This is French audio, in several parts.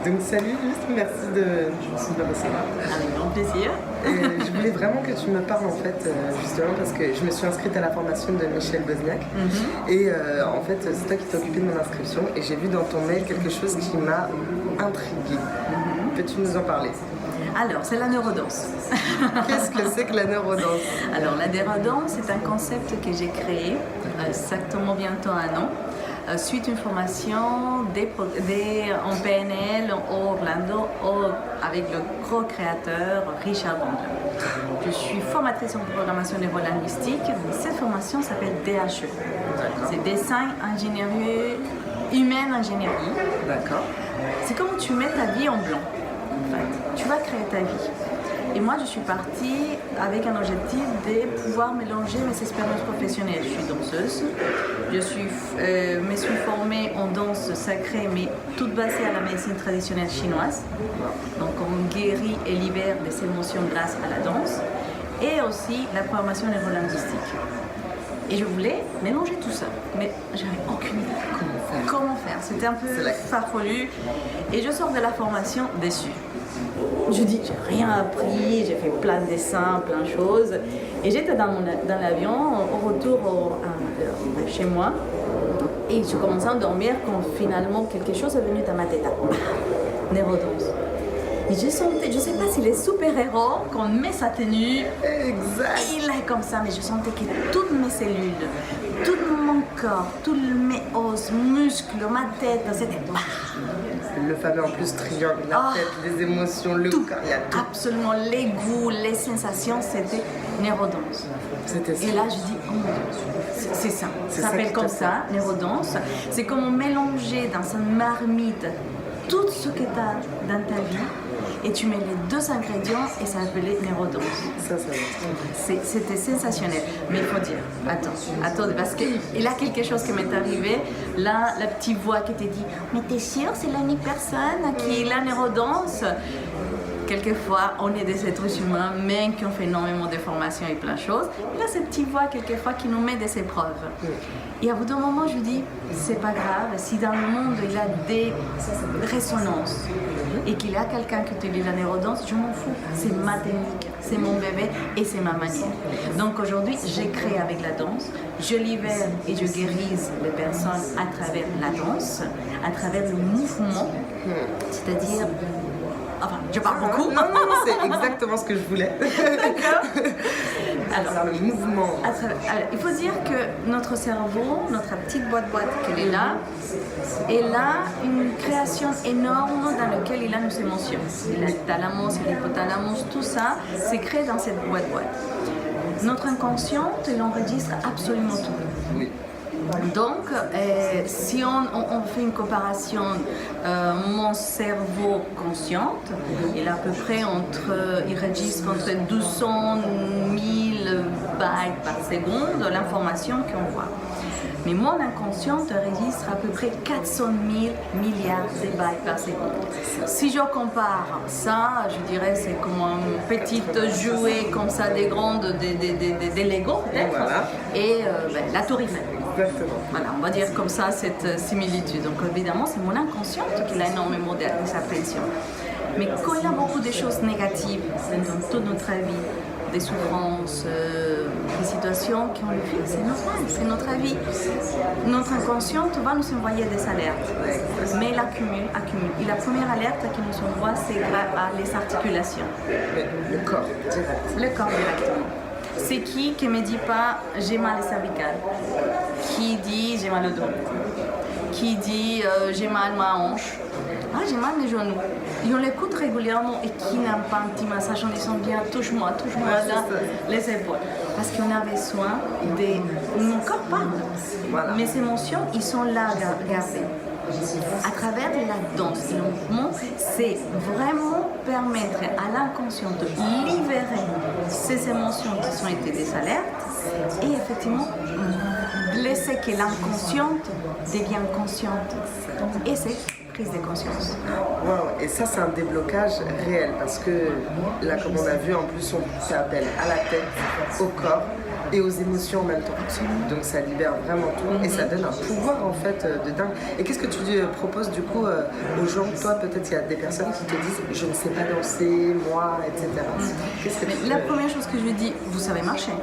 Donc salut, juste merci de me recevoir. Avec grand plaisir. Je voulais vraiment que tu me parles en fait, justement parce que je me suis inscrite à la formation de Michel Bosniak. Et en fait c'est toi qui t'es occupé de mon inscription et j'ai vu dans ton mail quelque chose qui m'a intriguée. Peux-tu nous en parler? Alors, c'est la neurodanse. Qu'est-ce que c'est que la neurodanse? Alors, la neurodanse, c'est un concept que j'ai créé exactement bientôt 1 an. Suite à une formation en PNL à Orlando avec le gros créateur Richard Bandler. Je suis formatrice en programmation neurolinguistique. Cette formation s'appelle DHE. C'est Design, Ingénierie, Humaine Ingénierie. D'accord. C'est comme tu mets ta vie en blanc. En fait. Tu vas créer ta vie. Et moi, je suis partie avec un objectif de pouvoir mélanger mes expériences professionnelles. Je suis danseuse, me suis formée en danse sacrée, mais toute basée à la médecine traditionnelle chinoise. Donc, on guérit et libère des émotions grâce à la danse. Et aussi la programmation neurolinguistique. Et je voulais mélanger tout ça, mais j'avais aucune idée comment faire. C'était un peu farfelu. Et je sors de la formation déçue. Je dis, j'ai rien appris, j'ai fait plein de dessins, plein de choses. Et j'étais dans l'avion, au retour chez moi, et je commençais à dormir quand finalement quelque chose est venu dans ma tête. Neurodanse. Et je sentais, je ne sais pas si les super-héros, quand on met sa tenue, il est comme ça, mais je sentais que toutes mes cellules, tout mon corps, tous mes os, muscles, ma tête, c'était... Le fameux en plus triangle, la tête, les émotions, le corps, il y a tout. Absolument, les goûts, les sensations, c'était neurodanse. C'était ça. Et là, je dis, oh mon Dieu, c'est ça. Ça s'appelle comme ça, neurodanse. C'est comme mélanger dans une marmite tout ce que tu as dans ta vie et tu mets les 2 ingrédients et ça s'appelait neurodanse. Ça va. C'était sensationnel. Mais il faut dire, attends, parce qu'il y a quelque chose qui m'est arrivé. Là, la petite voix qui te dit, mais t'es sûre, c'est l'unique personne qui est la neurodanse? Quelquefois, on est des êtres humains, même qui ont fait énormément de formations et plein de choses. Il y a cette petite voix, quelquefois, qui nous met des épreuves. Et à bout d'un moment, je dis, c'est pas grave, si dans le monde, il y a des résonances et qu'il y a quelqu'un qui utilise la neurodanse, je m'en fous. C'est ma technique, c'est mon bébé et c'est ma manière. Donc aujourd'hui, j'ai créé avec la danse, je libère et je guéris les personnes à travers la danse, à travers le mouvement, c'est-à-dire... Enfin, je parle beaucoup. Non, c'est exactement ce que je voulais. D'accord. Alors, le mouvement. Il faut dire que notre cerveau, notre petite boîte qu'elle est là, elle a une création énorme dans laquelle il a nos émotions. Le thalamus, l'hypothalamus, tout ça, c'est créé dans cette boîte. Notre inconscient, il enregistre absolument tout. Oui. Donc, si on fait une comparaison, mon cerveau conscient, il est à peu près il registre entre 200 000 bytes par seconde l'information qu'on voit. Mais mon inconscient enregistre à peu près 400 000 milliards de bytes par seconde. Si je compare ça, je dirais c'est comme un petit jouet comme ça, des grandes, des Lego peut-être, voilà. Et la tour Eiffel. Exactement. Voilà, on va dire comme ça cette similitude. Donc évidemment, c'est mon inconscient qui a énormément d'attention. Mais quand il y a beaucoup de choses négatives dans toute notre vie, des souffrances, des situations qui ont le vit, c'est normal, c'est notre vie. Notre inconscient va nous envoyer des alertes, mais il accumule. Et la première alerte qu'il nous envoie, c'est les articulations. Le corps, direct. Le corps directement. C'est qui ne me dit pas j'ai mal au cervical, qui dit j'ai mal au dos, qui dit j'ai mal à ma hanche, j'ai mal mes genoux. Et on l'écoute régulièrement et qui n'a pas un petit massage en disant bien touche-moi là, les épaules. Parce qu'on a besoin mon corps parle. Voilà. Mes émotions, ils sont là gardées. À travers la danse et le mouvement, c'est vraiment permettre à l'inconscient de libérer ces émotions qui ont été des alertes et effectivement laisser que l'inconsciente devienne consciente. Et c'est prise de conscience. Wow. Et ça, c'est un déblocage réel parce que là, comme on a vu, en plus, on fait appel à la tête, au corps et aux émotions en même temps. Donc ça libère vraiment tout et ça donne un pouvoir en fait de dingue. Et qu'est-ce que tu proposes du coup aux gens? Toi, peut-être il y a des personnes qui te disent je ne sais pas danser, moi, etc. Qu'est-ce que Mais la première chose que je dis, vous savez marcher.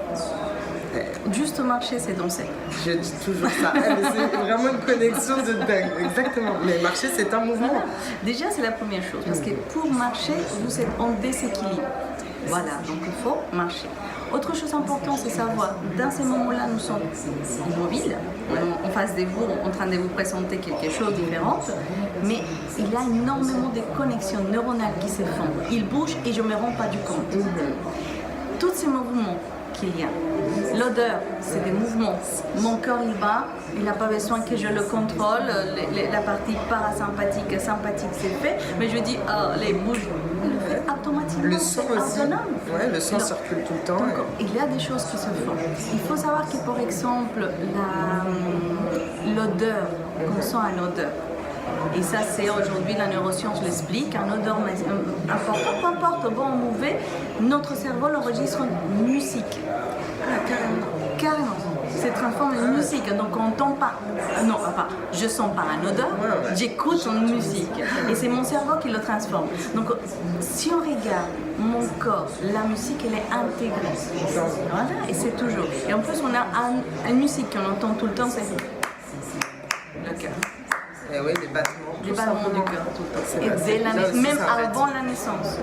Juste marcher, c'est danser. Je dis toujours ça. Mais c'est vraiment une connexion de dingue. Exactement. Mais marcher, c'est un mouvement. Déjà, c'est la première chose. Parce que pour marcher, vous êtes en déséquilibre. Voilà, donc il faut marcher. Autre chose importante, c'est savoir, dans ces moments-là, nous sommes immobiles, en face de vous, en train de vous présenter quelque chose de différent, mais il y a énormément de connexions neuronales qui se font. Ils bougent et je ne me rends pas du compte. Tous ces mouvements qu'il y a, l'odeur, c'est des mouvements. Mon corps, il va, il n'a pas besoin que je le contrôle, la partie parasympathique, sympathique, c'est fait, mais je dis, les bouges, il le fait automatiquement. Le sang aussi. Autonome. Ouais, le sang circule tout le temps. Donc, il y a des choses qui se font. Il faut savoir que, par exemple, l'odeur, on sent une odeur. Et ça, c'est aujourd'hui, la neuroscience l'explique, un odeur important, peu importe, bon ou mauvais, notre cerveau l'enregistre en musique. Carrément. C'est transformé en musique, donc on n'entend pas. Non, enfin, je sens pas un odeur, j'écoute en musique. Et c'est mon cerveau qui le transforme. Donc, si on regarde mon corps, la musique, elle est intégrée. Voilà, et c'est toujours. Et en plus, on a une musique qu'on entend tout le temps, c'est le cœur. Et oui, les battements. Les battements du cœur tout le temps. Et dès même avant la naissance.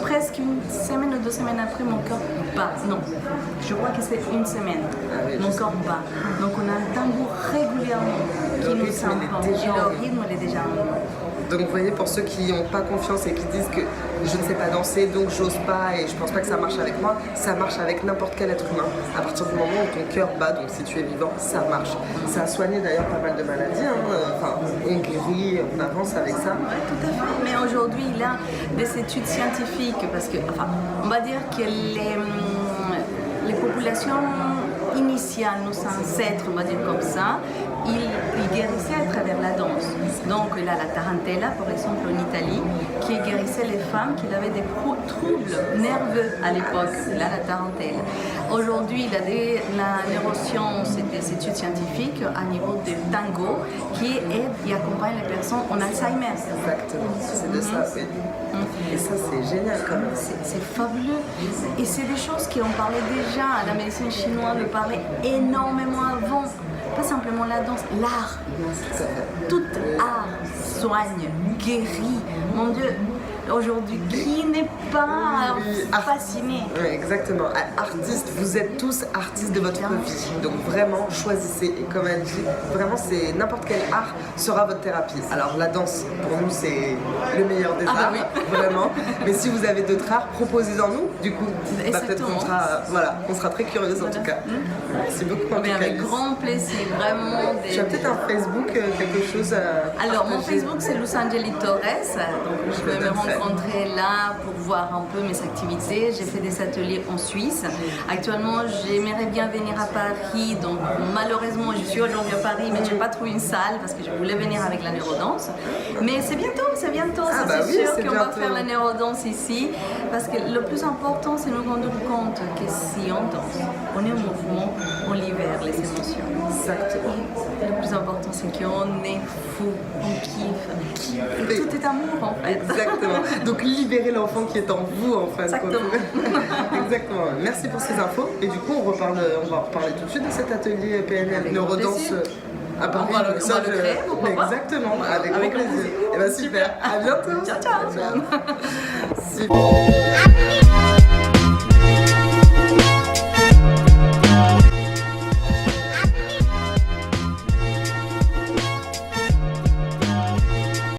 Presque une semaine ou 2 semaines après, mon cœur bat. Non, je crois que c'est une semaine. Mon corps bat. Donc on a un tambour régulièrement qui nous s'importe. Et le rythme, il est déjà en Donc vous voyez, pour ceux qui n'ont pas confiance et qui disent que je ne sais pas danser, donc j'ose pas et je pense pas que ça marche avec moi, ça marche avec n'importe quel être humain. À partir du moment où ton cœur bat, donc si tu es vivant, ça marche. Ça a soigné d'ailleurs pas mal de maladies. Enfin, on guérit, on avance avec ça. Oui, tout à fait. Mais aujourd'hui, il y a des études scientifiques parce que, enfin, on va dire que les populations initiales, nos ancêtres, on va dire comme ça, ils guérissaient à travers la danse. Donc il y a la tarantella, par exemple en Italie, qui guérissait les femmes qui avaient des troubles nerveux à l'époque. Là, la tarantella. Aujourd'hui, il y a la neuroscience et des études scientifiques à niveau du tango qui aident et accompagnent les personnes en Alzheimer. Exactement, c'est de ça, oui. Et ça, c'est génial quand même. C'est fabuleux. Et c'est des choses qu'on parlait déjà. La médecine chinoise le parlait énormément avant. Pas simplement la danse, l'art. Tout art soigne, guérit. Mon Dieu, aujourd'hui, qui n'est pas fasciné? Oui, exactement. Artistes, vous êtes tous artistes de votre vie. Donc vraiment, choisissez. Et comme elle dit, vraiment, c'est n'importe quel art sera votre thérapie. Alors la danse, pour nous, c'est le meilleur des arts, vraiment. Mais si vous avez d'autres arts, proposez-en nous. Du coup, peut-être qu'on sera, on sera très curieuse en tout cas. Merci beaucoup. Avec grand plaisir, vraiment. Tu as peut-être un Facebook, quelque chose à Alors, partager. mon Facebook, c'est Lucangeli Torres. Donc, je peux me rencontrer là pour voir un peu mes activités. J'ai fait des ateliers en Suisse. Actuellement, j'aimerais bien venir à Paris. Donc, malheureusement, je suis aujourd'hui à Paris, mais je n'ai pas trouvé une salle parce que je voulais venir avec la neurodance. Mais c'est bientôt. C'est sûr qu'on va faire la neurodance ici. Parce que le plus important, c'est nous rendre compte que si on danse, on est en mouvement, on libère les émotions. Exactement. Et le plus important, c'est qu'on est fou, on kiffe. Et tout est amour en fait. Exactement. Donc libérez l'enfant qui est en vous en fait. Exactement. Exactement. Merci pour ces infos. Et du coup, on va reparler tout de suite de cet atelier PNL neurodance à Paris. On va le créer, pourquoi pas. Exactement. Avec grand plaisir. Et bien super. À bientôt. Ciao, ciao. Super.